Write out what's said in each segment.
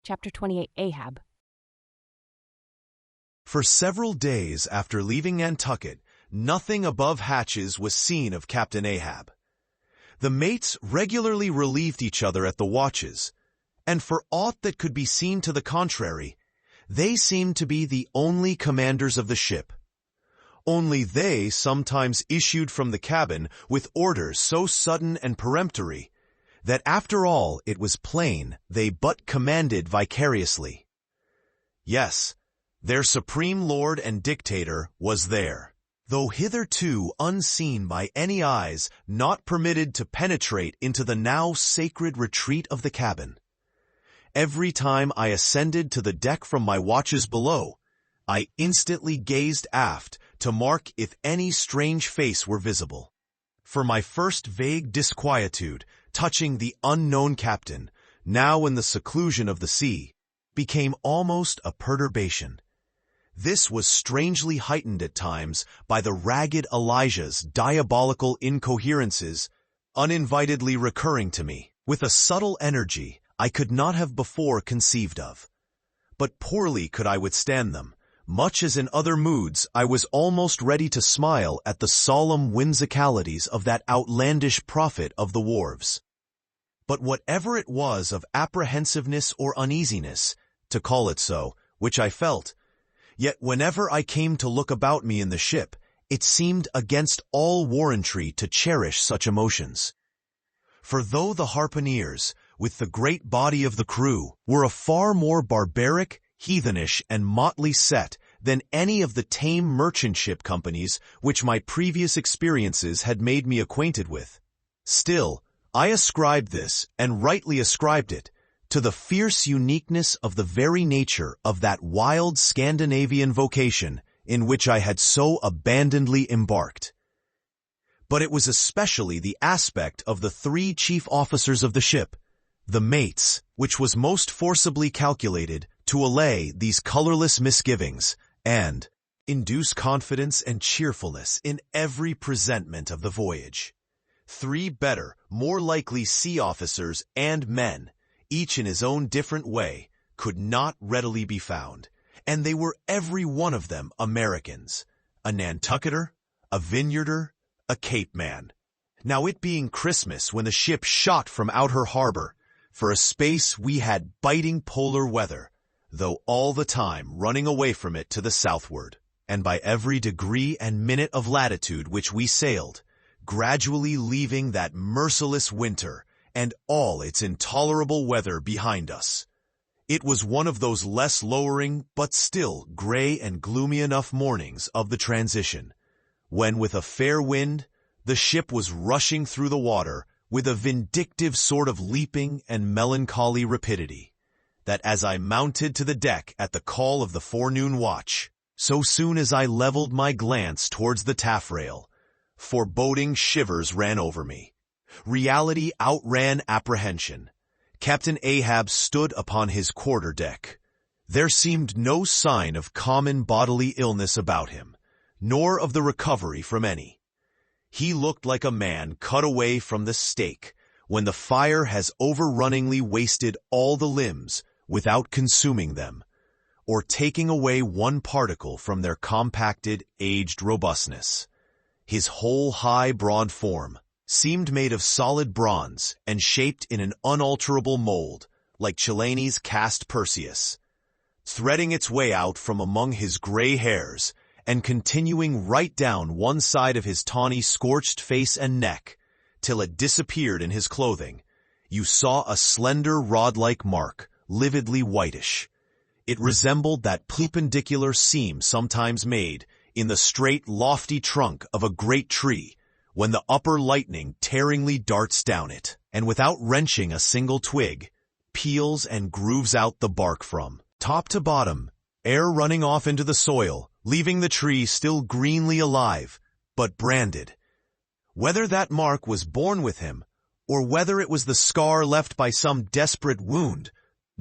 Chapter 28, Ahab. For several days after leaving Nantucket, nothing above hatches was seen of Captain Ahab. The mates regularly relieved each other at the watches, and for aught that could be seen to the contrary, they seemed to be the only commanders of the ship. Only they sometimes issued from the cabin with orders so sudden and peremptory that after all it was plain they but commanded vicariously. Yes, their supreme lord and dictator was there, though hitherto unseen by any eyes not permitted to penetrate into the now sacred retreat of the cabin. Every time I ascended to the deck from my watches below, I instantly gazed aft to mark if any strange face were visible. For my first vague disquietude touching the unknown captain, now in the seclusion of the sea, became almost a perturbation. This was strangely heightened at times by the ragged Elijah's diabolical incoherences, uninvitedly recurring to me, with a subtle energy I could not have before conceived of. But poorly could I withstand them, much as in other moods I was almost ready to smile at the solemn whimsicalities of that outlandish prophet of the wharves. But whatever it was of apprehensiveness or uneasiness, to call it so, which I felt, yet whenever I came to look about me in the ship, it seemed against all warrantry to cherish such emotions. For though the harpooneers, with the great body of the crew, were a far more barbaric, heathenish, and motley set than any of the tame merchant ship companies which my previous experiences had made me acquainted with, still, I ascribed this, and rightly ascribed it, to the fierce uniqueness of the very nature of that wild Scandinavian vocation in which I had so abandonedly embarked. But it was especially the aspect of the three chief officers of the ship, the mates, which was most forcibly calculated to allay these colorless misgivings and induce confidence and cheerfulness in every presentment of the voyage. Three better, more likely sea officers and men, each in his own different way, could not readily be found, and they were every one of them Americans, a Nantucketer, a Vineyarder, a Cape man. Now it being Christmas when the ship shot from out her harbor, for a space we had biting polar weather, though all the time running away from it to the southward, and by every degree and minute of latitude which we sailed, gradually leaving that merciless winter and all its intolerable weather behind us. It was one of those less lowering but still gray and gloomy enough mornings of the transition, when with a fair wind the ship was rushing through the water with a vindictive sort of leaping and melancholy rapidity, that as I mounted to the deck at the call of the forenoon watch, so soon as I leveled my glance towards the taffrail, foreboding shivers ran over me. Reality outran apprehension. Captain Ahab stood upon his quarter-deck. There seemed no sign of common bodily illness about him, nor of the recovery from any. He looked like a man cut away from the stake, when the fire has overrunningly wasted all the limbs without consuming them, or taking away one particle from their compacted, aged robustness. His whole high, broad form seemed made of solid bronze and shaped in an unalterable mold, like Cellini's cast Perseus, threading its way out from among his gray hairs and continuing right down one side of his tawny scorched face and neck, till it disappeared in his clothing. You saw a slender rod-like mark, lividly whitish. It resembled that perpendicular seam sometimes made in the straight, lofty trunk of a great tree, when the upper lightning tearingly darts down it, and without wrenching a single twig, peels and grooves out the bark from top to bottom, ere running off into the soil, leaving the tree still greenly alive, but branded. Whether that mark was born with him, or whether it was the scar left by some desperate wound,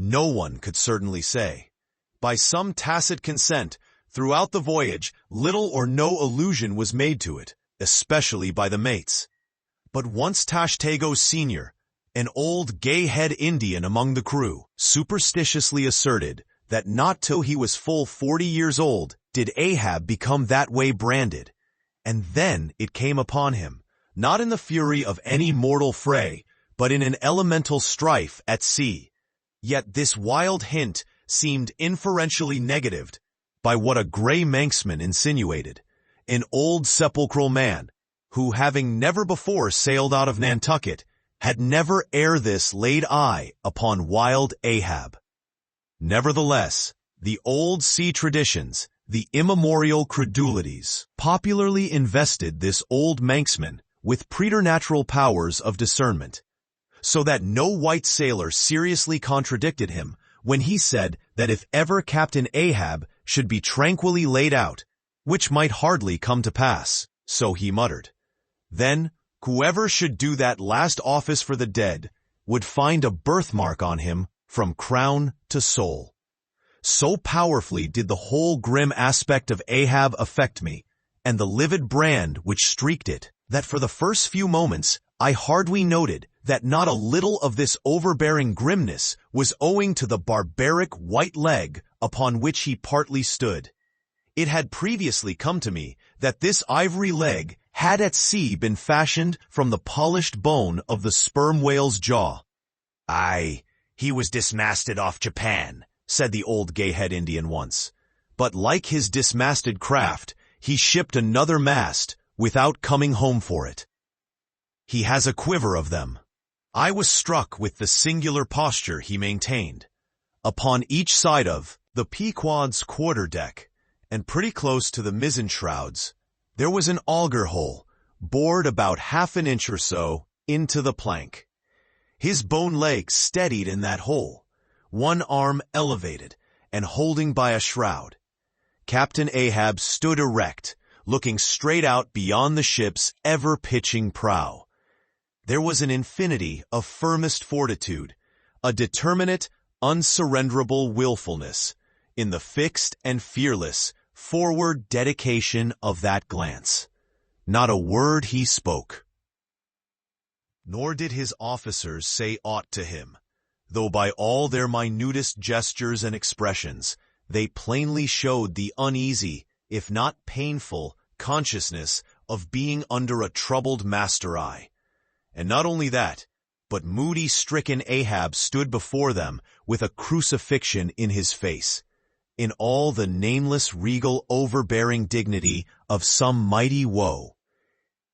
no one could certainly say. By some tacit consent, throughout the voyage, little or no allusion was made to it, especially by the mates. But once Tashtego Sr., An old gay-head Indian among the crew superstitiously asserted that not till he was full 40 years old did Ahab become that way branded. And then it came upon him, not in the fury of any mortal fray, but in an elemental strife at sea. Yet this wild hint seemed inferentially negatived by what a gray Manxman insinuated, an old sepulchral man, who having never before sailed out of Nantucket, had never ere this laid eye upon wild Ahab. Nevertheless, the old sea traditions, the immemorial credulities, popularly invested this old Manxman with preternatural powers of discernment, so that no white sailor seriously contradicted him when he said that if ever Captain Ahab should be tranquilly laid out, which might hardly come to pass, so he muttered, then whoever should do that last office for the dead would find a birthmark on him from crown to sole. So powerfully did the whole grim aspect of Ahab affect me, and the livid brand which streaked it, that for the first few moments I hardly noted that not a little of this overbearing grimness was owing to the barbaric white leg upon which he partly stood. It had previously come to me that this ivory leg had at sea been fashioned from the polished bone of the sperm whale's jaw. "Aye, he was dismasted off Japan," said the old gay-head Indian once. But like his dismasted craft, he shipped another mast without coming home for it. He has a quiver of them. I was struck with the singular posture he maintained. Upon each side of the Pequod's quarter-deck, and pretty close to the mizzen shrouds, there was an auger hole, bored about half an inch or so into the plank. His bone leg steadied in that hole, one arm elevated and holding by a shroud. Captain Ahab stood erect, looking straight out beyond the ship's ever-pitching prow. There was an infinity of firmest fortitude, a determinate, unsurrenderable willfulness, in the fixed and fearless, forward dedication of that glance. Not a word he spoke. Nor did his officers say aught to him, though by all their minutest gestures and expressions, they plainly showed the uneasy, if not painful, consciousness of being under a troubled master eye. And not only that, but moody, stricken Ahab stood before them with a crucifixion in his face, in all the nameless, regal, overbearing dignity of some mighty woe.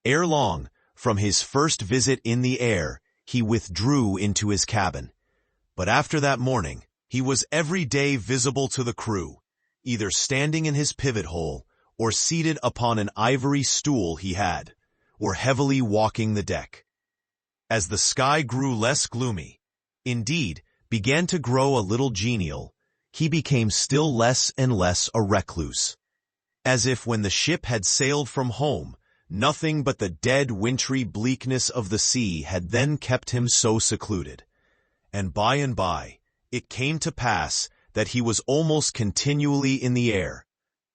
Ere long, from his first visit in the air, he withdrew into his cabin. But after that morning, he was every day visible to the crew, either standing in his pivot hole, or seated upon an ivory stool he had, or heavily walking the deck. As the sky grew less gloomy, indeed, began to grow a little genial, he became still less and less a recluse, as if when the ship had sailed from home, nothing but the dead wintry bleakness of the sea had then kept him so secluded. And by, it came to pass that he was almost continually in the air.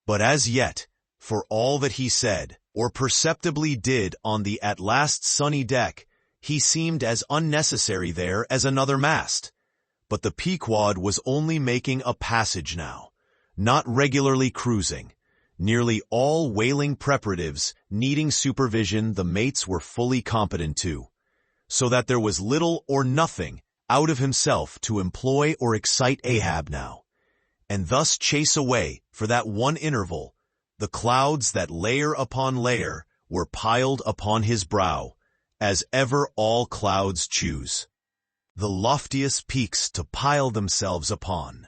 But as yet, for all that he said, or perceptibly did on the at last sunny deck, he seemed as unnecessary there as another mast. But the Pequod was only making a passage now, not regularly cruising. Nearly all whaling preparatives needing supervision the mates were fully competent to, so that there was little or nothing out of himself to employ or excite Ahab now, and thus chase away, for that one interval, the clouds that layer upon layer were piled upon his brow, as ever all clouds choose, the loftiest peaks to pile themselves upon.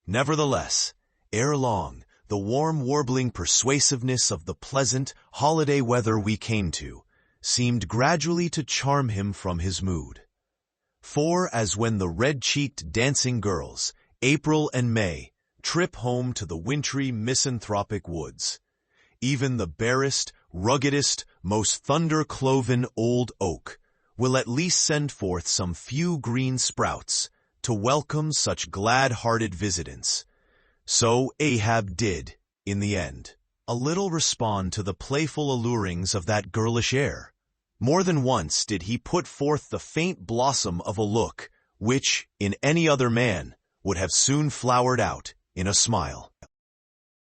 Nevertheless, ere long, the warm warbling persuasiveness of the pleasant holiday weather we came to seemed gradually to charm him from his mood. For as when the red-cheeked dancing girls, April and May, trip home to the wintry misanthropic woods, even the barest, ruggedest, most thunder-cloven old oak will at least send forth some few green sprouts to welcome such glad-hearted visitants. So Ahab did, in the end, a little respond to the playful allurings of that girlish air, More than once did he put forth the faint blossom of a look, which, in any other man, would have soon flowered out in a smile.